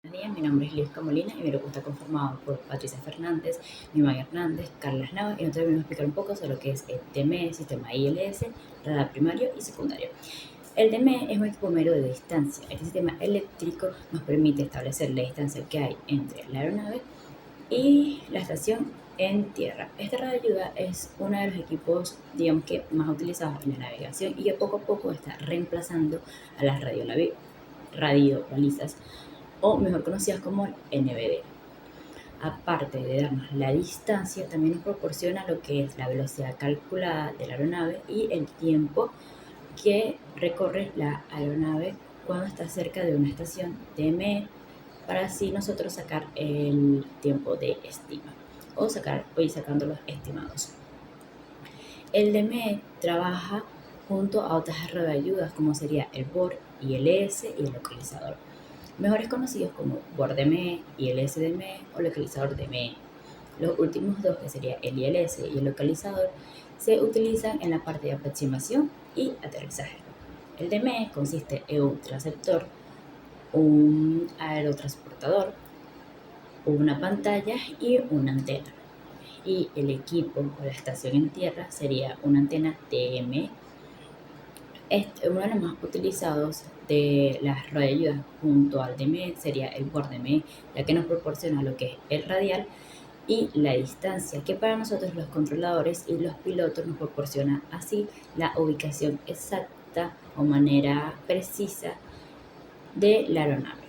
Buenos días, mi nombre es Liz Molina y mi grupo está conformado por Patricia Fernández, Mimán Hernández, Carlas Nava y nosotros vamos a explicar un poco sobre lo que es el DME, sistema ILS, radar primario y secundario. El DME es un equipo medio de distancia. Este sistema eléctrico nos permite establecer la distancia que hay entre la aeronave y la estación en tierra. Esta radioayuda es uno de los equipos, digamos que más utilizados en la navegación y que poco a poco está reemplazando a las radiobalizas, o mejor conocidas como el NVD. Aparte de darnos la distancia, también nos proporciona lo que es la velocidad calculada de la aeronave y el tiempo que recorre la aeronave cuando está cerca de una estación DME, para así nosotros sacar el tiempo de estima o ir sacando los estimados. El DME trabaja junto a otras radioayudas como sería el BOR, ILS y el localizador, mejores conocidos como BOR DME, ILS DME o localizador DME. Los últimos dos, que sería el ILS y el localizador, se utilizan en la parte de aproximación y aterrizaje. El DME consiste en un transceptor, un aerotransportador, una pantalla y una antena. Y el equipo o la estación en tierra sería una antena DME. Uno de los más utilizados de las radioayudas junto al DME sería el BOR DME, ya que nos proporciona lo que es el radial y la distancia, que para nosotros los controladores y los pilotos nos proporciona así la ubicación exacta o manera precisa de la aeronave.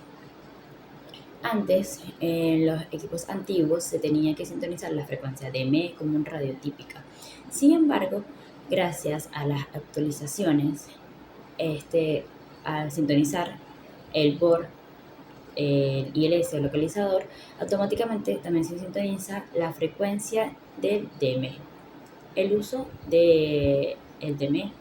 Antes, en los equipos antiguos se tenía que sintonizar la frecuencia DME como un radio típica. Sin embargo, gracias a las actualizaciones, al sintonizar el BOR, el ILS o localizador, automáticamente también se sintoniza la frecuencia del DME. El uso del DME: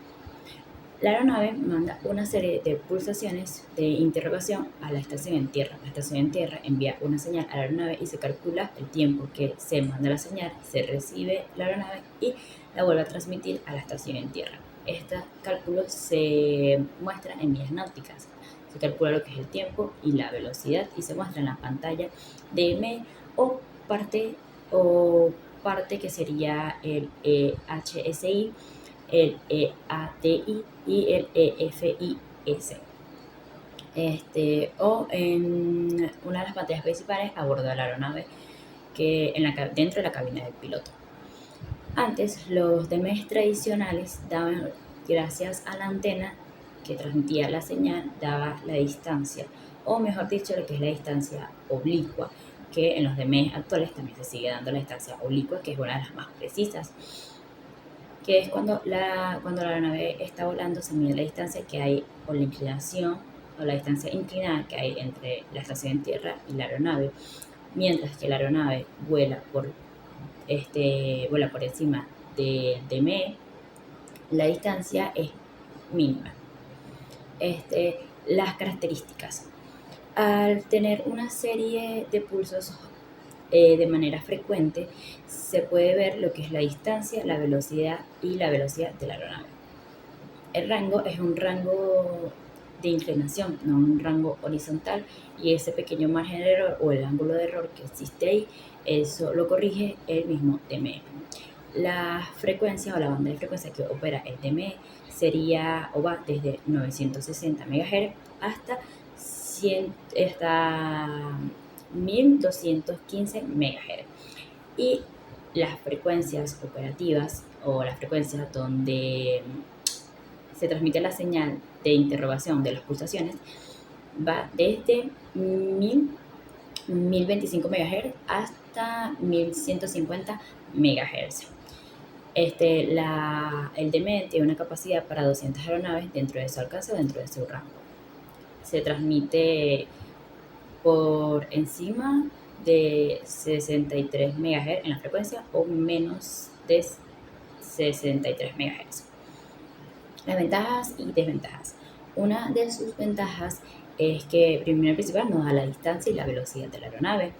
la aeronave manda una serie de pulsaciones de interrogación a la estación en tierra. La estación en tierra envía una señal a la aeronave y se calcula el tiempo que se manda la señal, se recibe la aeronave y la vuelve a transmitir a la estación en tierra. Estos cálculos se muestran en millas náuticas. Se calcula lo que es el tiempo y la velocidad y se muestra en la pantalla DME o parte que sería el EHSI, el EATI y el EFIS. O en una de las pantallas principales a bordo de la aeronave, dentro de la cabina del piloto. Antes, los DMEs tradicionales daban, gracias a la antena que transmitía la señal, daba la distancia, o mejor dicho, lo que es la distancia oblicua, que en los DMEs actuales también se sigue dando la distancia oblicua, que es una de las más precisas, que es cuando la aeronave está volando, se mide la distancia que hay, o la inclinación, o la distancia inclinada que hay entre la estación en tierra y la aeronave, mientras que la aeronave vuela por encima del DME, la distancia es mínima. Las características: al tener una serie de pulsos de manera frecuente, se puede ver lo que es la distancia, la velocidad y la velocidad de la aeronave. El rango es un rango de inclinación, no un rango horizontal, y ese pequeño margen de error o el ángulo de error que existe ahí, eso lo corrige el mismo DME. La frecuencia o la banda de frecuencia que opera el DME sería o va desde 960 MHz hasta 1215 MHz. Y las frecuencias operativas o las frecuencias donde se transmite la señal de interrogación de las pulsaciones va desde 1025 MHz hasta 1150 MHz. El DME tiene una capacidad para 200 aeronaves dentro de su alcance o dentro de su rango. Se transmite por encima de 63 MHz en la frecuencia o menos de 63 MHz. Las ventajas y desventajas. Una de sus ventajas es que, primero y principal, nos da la distancia y la velocidad de la aeronave.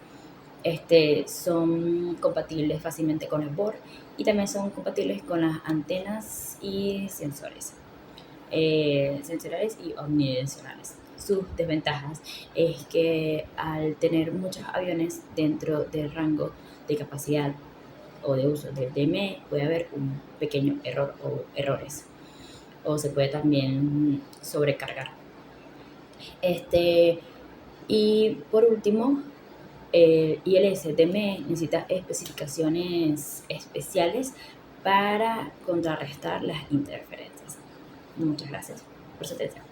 Son compatibles fácilmente con el BOR y también son compatibles con las antenas y sensores sensoriales y omnidireccionales. sus desventajas es que al tener muchos aviones dentro del rango de capacidad o de uso del DME puede haber un pequeño error o errores o se puede también sobrecargar. Y por último, el ILS DME necesita especificaciones especiales para contrarrestar las interferencias. Muchas gracias por su atención.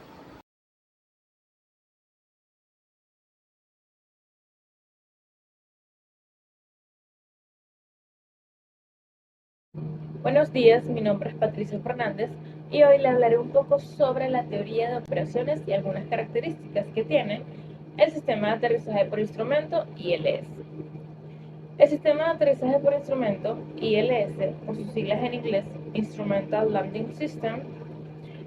Buenos días, mi nombre es Patricia Fernández y hoy le hablaré un poco sobre la teoría de operaciones y algunas características que tiene el sistema de aterrizaje por instrumento ILS. El sistema de aterrizaje por instrumento ILS, por sus siglas en inglés Instrumental Landing System,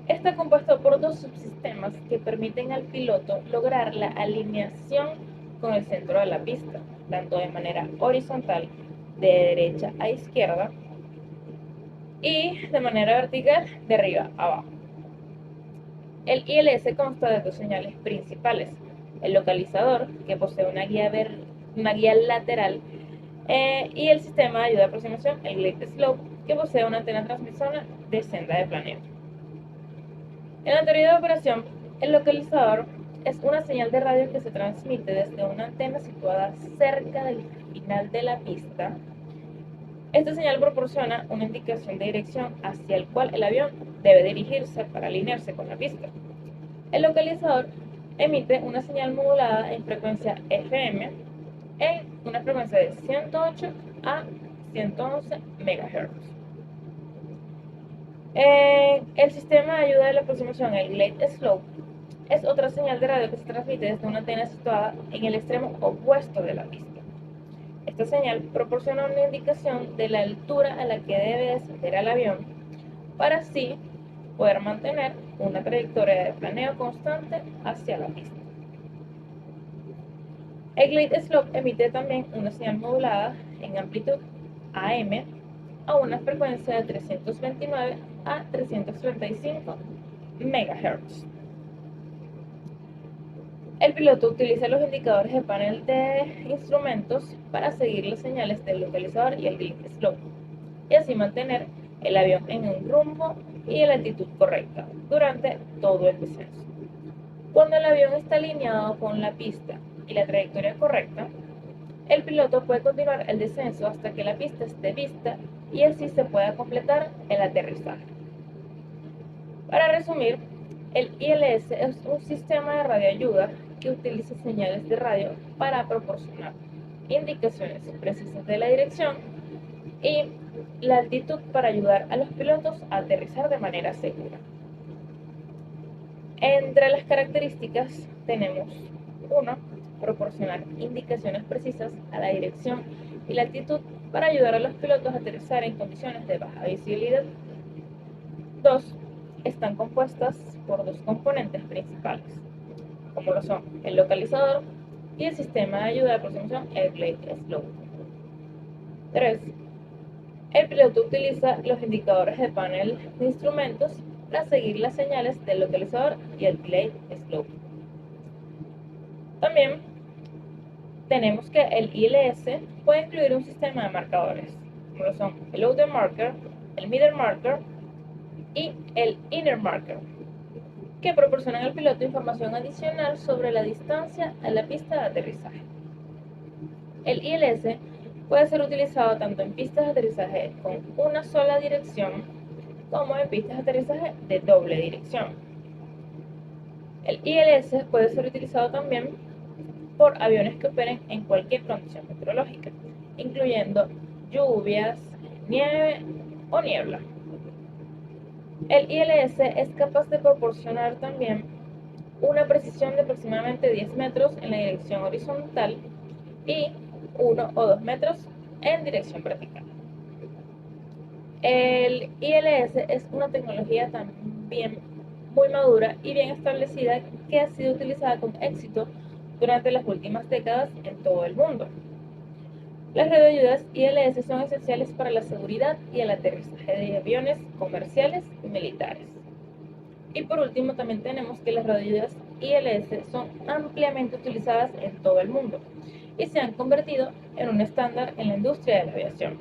está compuesto por dos subsistemas que permiten al piloto lograr la alineación con el centro de la pista, tanto de manera horizontal de derecha a izquierda y de manera vertical de arriba a abajo. El ILS consta de dos señales principales: el localizador, que posee una guía lateral, y el sistema de ayuda de aproximación, el Glide Slope, que posee una antena transmisora de senda de planeo. En la teoría de operación, el localizador es una señal de radio que se transmite desde una antena situada cerca del final de la pista. Esta señal proporciona una indicación de dirección hacia el cual el avión debe dirigirse para alinearse con la pista. El localizador emite una señal modulada en frecuencia FM en una frecuencia de 108 a 111 MHz. El sistema de ayuda de la aproximación, el Glide Slope, es otra señal de radio que se transmite desde una antena situada en el extremo opuesto de la pista. Esta señal proporciona una indicación de la altura a la que debe descender el avión para así poder mantener una trayectoria de planeo constante hacia la pista. El Glide Slope emite también una señal modulada en amplitud AM a una frecuencia de 329 a 335 MHz. El piloto utiliza los indicadores de panel de instrumentos para seguir las señales del localizador y el Glide Slope, y así mantener el avión en un rumbo y en la altitud correcta durante todo el descenso. Cuando el avión está alineado con la pista y la trayectoria correcta, el piloto puede continuar el descenso hasta que la pista esté vista y así se pueda completar el aterrizaje. Para resumir, el ILS es un sistema de radioayuda que utiliza señales de radio para proporcionar indicaciones precisas de la dirección y la altitud para ayudar a los pilotos a aterrizar de manera segura. Entre las características tenemos 1. Proporcionar indicaciones precisas a la dirección y la altitud para ayudar a los pilotos a aterrizar en condiciones de baja visibilidad. 2. Están compuestas por dos componentes principales, como lo son el localizador y el sistema de ayuda de aproximación, el Glide Slope. 3. El piloto utiliza los indicadores de panel de instrumentos para seguir las señales del localizador y el Glide Slope. También tenemos que el ILS puede incluir un sistema de marcadores, como lo son el outer marker, el middle marker y el inner marker, que proporcionan al piloto información adicional sobre la distancia a la pista de aterrizaje. El ILS puede ser utilizado tanto en pistas de aterrizaje con una sola dirección como en pistas de aterrizaje de doble dirección. El ILS puede ser utilizado también por aviones que operen en cualquier condición meteorológica, incluyendo lluvias, nieve o niebla. El ILS es capaz de proporcionar también una precisión de aproximadamente 10 metros en la dirección horizontal y 1 o 2 metros en dirección vertical. El ILS es una tecnología también muy madura y bien establecida que ha sido utilizada con éxito durante las últimas décadas en todo el mundo. Las radioayudas ILS son esenciales para la seguridad y el aterrizaje de aviones comerciales y militares. Y por último también tenemos que las radioayudas ILS son ampliamente utilizadas en todo el mundo y se han convertido en un estándar en la industria de la aviación.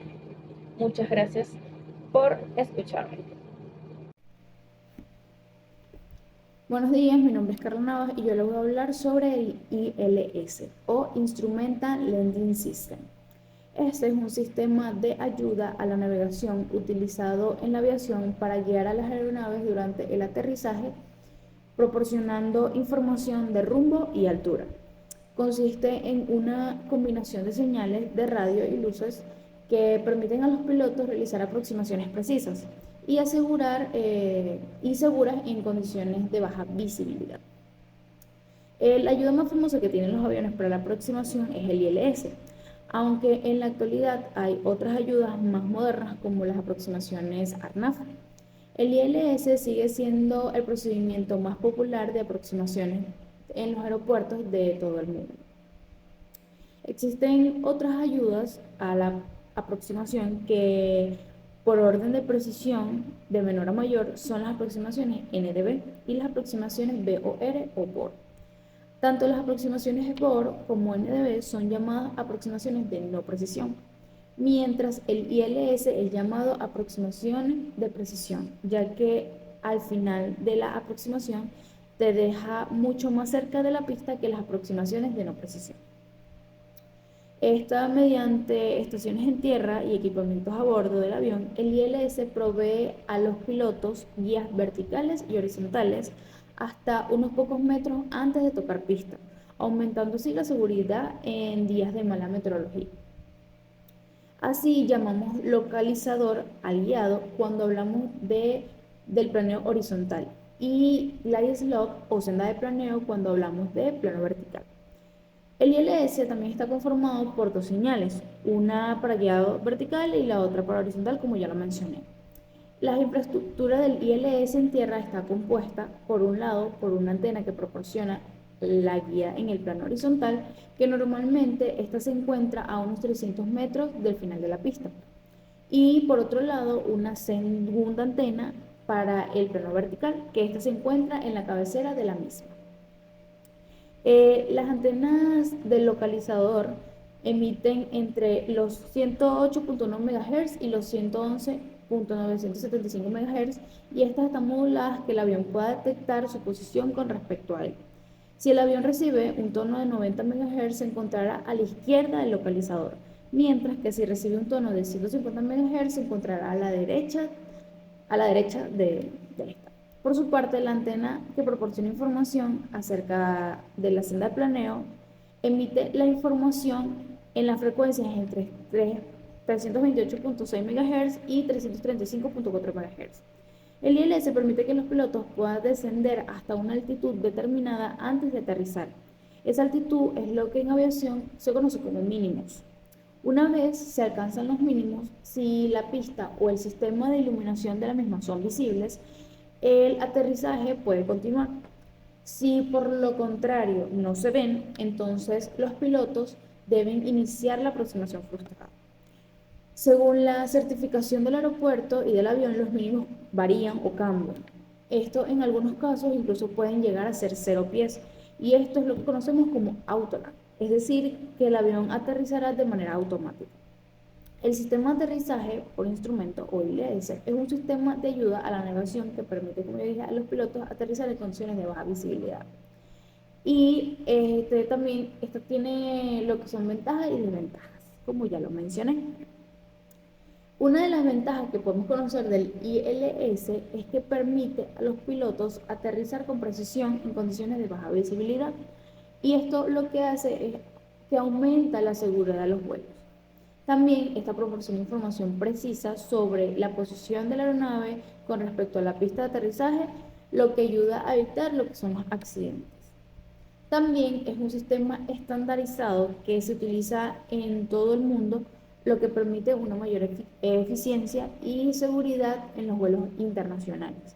Muchas gracias por escucharme. Buenos días, mi nombre es Carla Navas y yo les voy a hablar sobre el ILS o Instrumental Landing System. Este es un sistema de ayuda a la navegación utilizado en la aviación para guiar a las aeronaves durante el aterrizaje, proporcionando información de rumbo y altura. Consiste en una combinación de señales de radio y luces que permiten a los pilotos realizar aproximaciones precisas y seguras en condiciones de baja visibilidad. La ayuda más famosa que tienen los aviones para la aproximación es el ILS, aunque en la actualidad hay otras ayudas más modernas como las aproximaciones ARNAF. El ILS sigue siendo el procedimiento más popular de aproximaciones en los aeropuertos de todo el mundo. Existen otras ayudas a la aproximación que, por orden de precisión de menor a mayor, son las aproximaciones NDB y las aproximaciones BOR o BOR. Tanto las aproximaciones BOR como NDB son llamadas aproximaciones de no precisión, mientras el ILS es llamado aproximación de precisión, ya que al final de la aproximación te deja mucho más cerca de la pista que las aproximaciones de no precisión. Mediante estaciones en tierra y equipamientos a bordo del avión, el ILS provee a los pilotos guías verticales y horizontales hasta unos pocos metros antes de tocar pista, aumentando así la seguridad en días de mala meteorología. Así llamamos localizador al guiado cuando hablamos del planeo horizontal y glide slope o senda de planeo cuando hablamos de plano vertical. El ILS también está conformado por dos señales, una para guiado vertical y la otra para horizontal, como ya lo mencioné. La infraestructura del ILS en tierra está compuesta, por un lado, por una antena que proporciona la guía en el plano horizontal, que normalmente esta se encuentra a unos 300 metros del final de la pista. Y por otro lado, una segunda antena para el plano vertical, que esta se encuentra en la cabecera de la misma. Las antenas del localizador emiten entre los 108.1 MHz y los 111.975 MHz y estas están moduladas que el avión pueda detectar su posición con respecto a él. Si el avión recibe un tono de 90 MHz se encontrará a la izquierda del localizador, mientras que si recibe un tono de 150 MHz se encontrará a la derecha de esta. Por su parte, la antena que proporciona información acerca de la senda de planeo emite la información en las frecuencias entre 328.6 MHz y 335.4 MHz. El ILS permite que los pilotos puedan descender hasta una altitud determinada antes de aterrizar. Esa altitud es lo que en aviación se conoce como mínimos. Una vez se alcanzan los mínimos, si la pista o el sistema de iluminación de la misma son visibles, el aterrizaje puede continuar. Si por lo contrario no se ven, entonces los pilotos deben iniciar la aproximación frustrada. Según la certificación del aeropuerto y del avión, los mínimos varían o cambian. Esto en algunos casos incluso pueden llegar a ser 0 pies y esto es lo que conocemos como autoland, es decir, que el avión aterrizará de manera automática. El sistema de aterrizaje por instrumento o ILS es un sistema de ayuda a la navegación que permite, como ya dije, a los pilotos aterrizar en condiciones de baja visibilidad. Y también esto tiene lo que son ventajas y desventajas, como ya lo mencioné. Una de las ventajas que podemos conocer del ILS es que permite a los pilotos aterrizar con precisión en condiciones de baja visibilidad. Y esto lo que hace es que aumenta la seguridad de los vuelos. También esta proporciona información precisa sobre la posición de la aeronave con respecto a la pista de aterrizaje, lo que ayuda a evitar lo que son los accidentes. También es un sistema estandarizado que se utiliza en todo el mundo, lo que permite una mayor eficiencia y seguridad en los vuelos internacionales.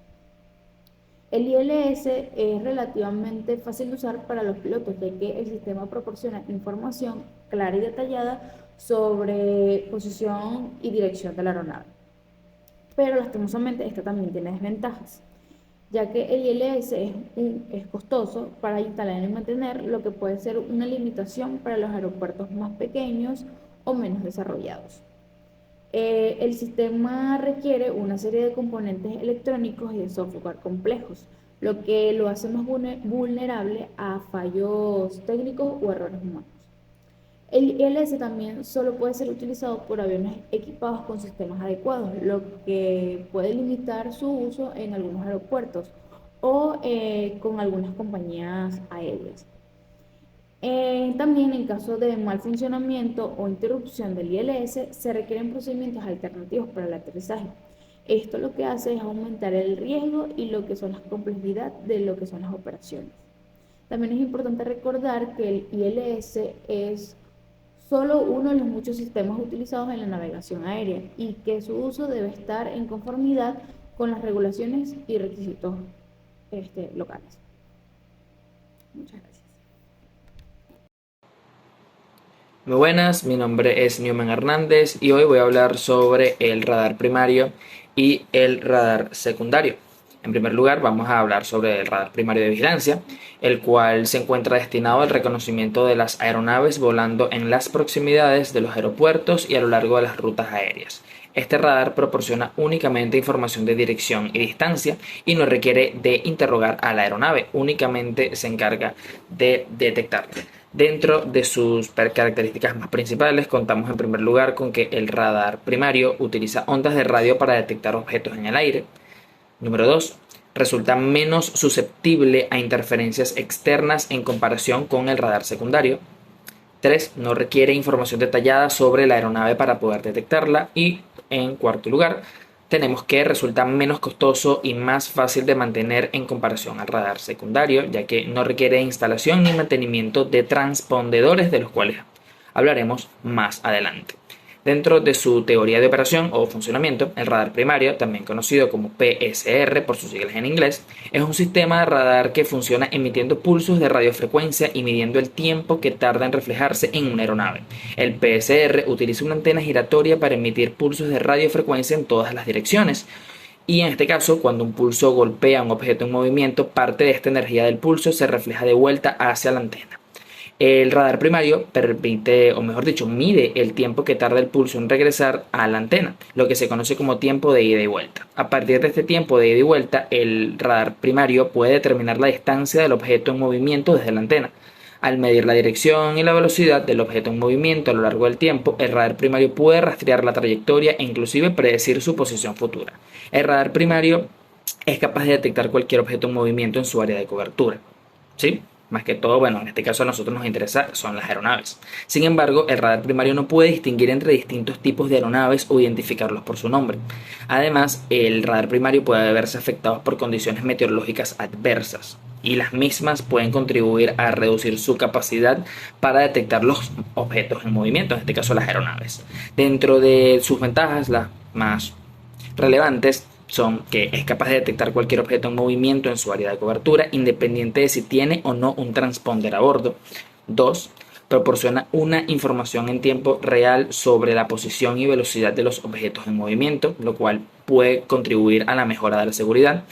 El ILS es relativamente fácil de usar para los pilotos, ya que el sistema proporciona información clara y detallada sobre posición y dirección de la aeronave. Pero lastimosamente esta también tiene desventajas, ya que el ILS es costoso para instalar y mantener, lo que puede ser una limitación para los aeropuertos más pequeños o menos desarrollados. El sistema requiere una serie de componentes electrónicos y de software complejos, lo que lo hace más vulnerable a fallos técnicos o errores humanos. El ILS también solo puede ser utilizado por aviones equipados con sistemas adecuados, lo que puede limitar su uso en algunos aeropuertos o con algunas compañías aéreas. También en caso de mal funcionamiento o interrupción del ILS, se requieren procedimientos alternativos para el aterrizaje. Esto lo que hace es aumentar el riesgo y lo que son las complejidad de lo que son las operaciones. También es importante recordar que el ILS es solo uno de los muchos sistemas utilizados en la navegación aérea y que su uso debe estar en conformidad con las regulaciones y requisitos locales. Muchas gracias. Muy buenas, mi nombre es Newman Hernández y hoy voy a hablar sobre el radar primario y el radar secundario. En primer lugar, vamos a hablar sobre el radar primario de vigilancia, el cual se encuentra destinado al reconocimiento de las aeronaves volando en las proximidades de los aeropuertos y a lo largo de las rutas aéreas. Este radar proporciona únicamente información de dirección y distancia y no requiere de interrogar a la aeronave, únicamente se encarga de detectarla. Dentro de sus características más principales, contamos en primer lugar con que el radar primario utiliza ondas de radio para detectar objetos en el aire. Número 2. Resulta menos susceptible a interferencias externas en comparación con el radar secundario. 3. No requiere información detallada sobre la aeronave para poder detectarla. Y en cuarto lugar, tenemos que resulta menos costoso y más fácil de mantener en comparación al radar secundario, ya que no requiere instalación ni mantenimiento de transpondedores, de los cuales hablaremos más adelante. Dentro de su teoría de operación o funcionamiento, el radar primario, también conocido como PSR por sus siglas en inglés, es un sistema de radar que funciona emitiendo pulsos de radiofrecuencia y midiendo el tiempo que tarda en reflejarse en una aeronave. El PSR utiliza una antena giratoria para emitir pulsos de radiofrecuencia en todas las direcciones. Y en este caso, cuando un pulso golpea un objeto en movimiento, parte de esta energía del pulso se refleja de vuelta hacia la antena. El radar primario permite, o mejor dicho, mide el tiempo que tarda el pulso en regresar a la antena, lo que se conoce como tiempo de ida y vuelta. A partir de este tiempo de ida y vuelta, el radar primario puede determinar la distancia del objeto en movimiento desde la antena. Al medir la dirección y la velocidad del objeto en movimiento a lo largo del tiempo, el radar primario puede rastrear la trayectoria e inclusive predecir su posición futura. El radar primario es capaz de detectar cualquier objeto en movimiento en su área de cobertura. ¿Sí? Más que todo, bueno, en este caso a nosotros nos interesa son las aeronaves. Sin embargo, el radar primario no puede distinguir entre distintos tipos de aeronaves o identificarlos por su nombre. Además, el radar primario puede verse afectado por condiciones meteorológicas adversas y las mismas pueden contribuir a reducir su capacidad para detectar los objetos en movimiento, en este caso las aeronaves. Dentro de sus ventajas, las más relevantes son que es capaz de detectar cualquier objeto en movimiento en su área de cobertura, independiente de si tiene o no un transponder a bordo. 2. Proporciona una información en tiempo real sobre la posición y velocidad de los objetos en movimiento, lo cual puede contribuir a la mejora de la seguridad.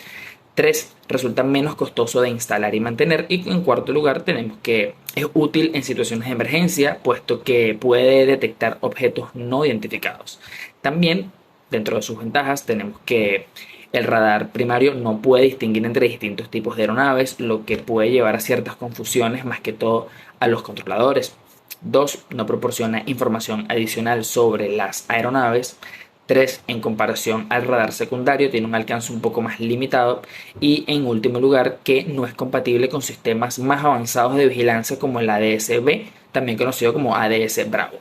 3. Resulta menos costoso de instalar y mantener. Y en cuarto lugar tenemos que es útil en situaciones de emergencia, puesto que puede detectar objetos no identificados. También, dentro de sus ventajas, tenemos que el radar primario no puede distinguir entre distintos tipos de aeronaves, lo que puede llevar a ciertas confusiones, más que todo a los controladores. 2. No proporciona información adicional sobre las aeronaves. 3. En comparación al radar secundario, tiene un alcance un poco más limitado. Y en último lugar, que no es compatible con sistemas más avanzados de vigilancia como el ADS-B, también conocido como ADS Bravo.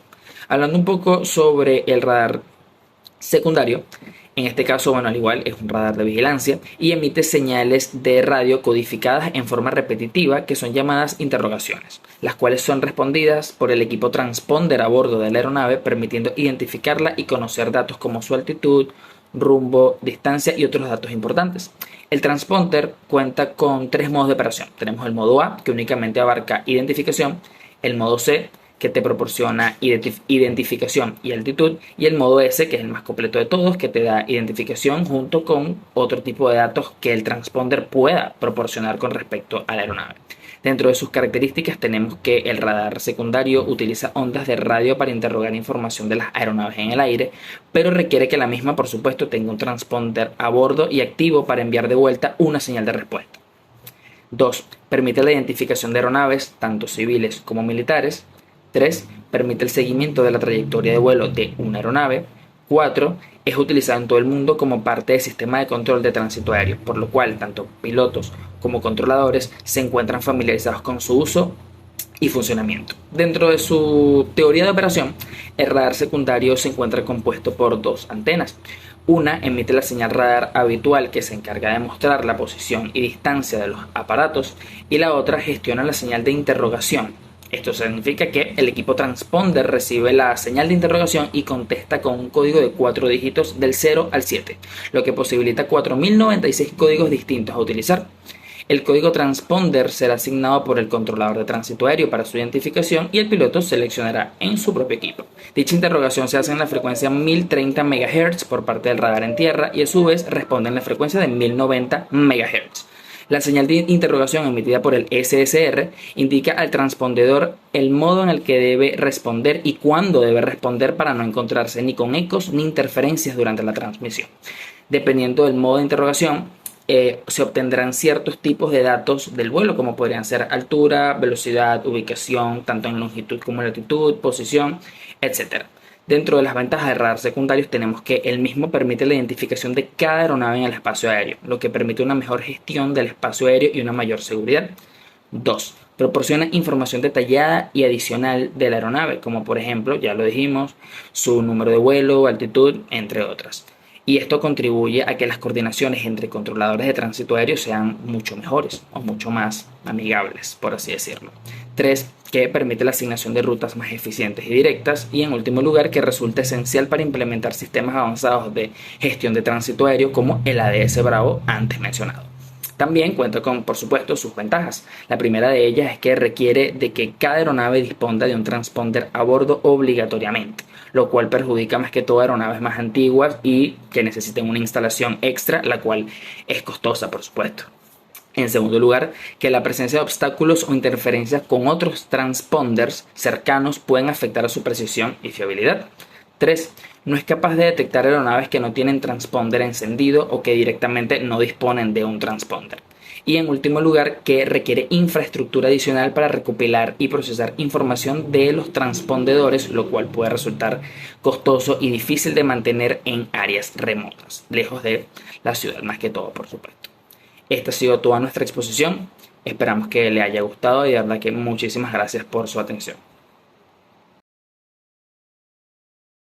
Hablando un poco sobre el radar secundario, en este caso, bueno, al igual es un radar de vigilancia y emite señales de radio codificadas en forma repetitiva que son llamadas interrogaciones, las cuales son respondidas por el equipo transponder a bordo de la aeronave, permitiendo identificarla y conocer datos como su altitud, rumbo, distancia y otros datos importantes. El transponder cuenta con 3 modos de operación. Tenemos el modo A, que únicamente abarca identificación, el modo C, que te proporciona identificación y altitud, y el modo S, que es el más completo de todos, que te da identificación junto con otro tipo de datos que el transponder pueda proporcionar con respecto a la aeronave. Dentro de sus características tenemos que el radar secundario utiliza ondas de radio para interrogar información de las aeronaves en el aire, pero requiere que la misma, por supuesto, tenga un transponder a bordo y activo para enviar de vuelta una señal de respuesta. 2. Permite la identificación de aeronaves, tanto civiles como militares. 3. Permite el seguimiento de la trayectoria de vuelo de una aeronave. 4. Es utilizado en todo el mundo como parte del sistema de control de tránsito aéreo, por lo cual tanto pilotos como controladores se encuentran familiarizados con su uso y funcionamiento. Dentro de su teoría de operación, el radar secundario se encuentra compuesto por dos antenas. Una emite la señal radar habitual que se encarga de mostrar la posición y distancia de los aparatos, y la otra gestiona la señal de interrogación. Esto significa que el equipo transponder recibe la señal de interrogación y contesta con un código de 4 dígitos del 0 al 7, lo que posibilita 4096 códigos distintos a utilizar. El código transponder será asignado por el controlador de tránsito aéreo para su identificación y el piloto seleccionará en su propio equipo. Dicha interrogación se hace en la frecuencia 1030 MHz por parte del radar en tierra y a su vez responde en la frecuencia de 1090 MHz. La señal de interrogación emitida por el SSR indica al transpondedor el modo en el que debe responder y cuándo debe responder para no encontrarse ni con ecos ni interferencias durante la transmisión. Dependiendo del modo de interrogación, se obtendrán ciertos tipos de datos del vuelo, como podrían ser altura, velocidad, ubicación, tanto en longitud como en latitud, posición, etc. Dentro de las ventajas del radar secundario tenemos que el mismo permite la identificación de cada aeronave en el espacio aéreo, lo que permite una mejor gestión del espacio aéreo y una mayor seguridad. 2. Proporciona información detallada y adicional de la aeronave, como por ejemplo, ya lo dijimos, su número de vuelo, altitud, entre otras. Y esto contribuye a que las coordinaciones entre controladores de tránsito aéreo sean mucho mejores o mucho más amigables, por así decirlo. 3. Que permite la asignación de rutas más eficientes y directas. Y en último lugar, que resulta esencial para implementar sistemas avanzados de gestión de tránsito aéreo como el ADS Bravo antes mencionado. También cuenta con, por supuesto, sus ventajas. La primera de ellas es que requiere de que cada aeronave disponga de un transponder a bordo obligatoriamente, lo cual perjudica más que todo aeronaves más antiguas y que necesiten una instalación extra, la cual es costosa, por supuesto. En segundo lugar, que la presencia de obstáculos o interferencias con otros transponders cercanos pueden afectar a su precisión y fiabilidad. 3. No es capaz de detectar aeronaves que no tienen transponder encendido o que directamente no disponen de un transponder. Y en último lugar, que requiere infraestructura adicional para recopilar y procesar información de los transpondedores, lo cual puede resultar costoso y difícil de mantener en áreas remotas, lejos de la ciudad más que todo, por supuesto. Esta ha sido toda nuestra exposición. Esperamos que le haya gustado y de verdad que muchísimas gracias por su atención.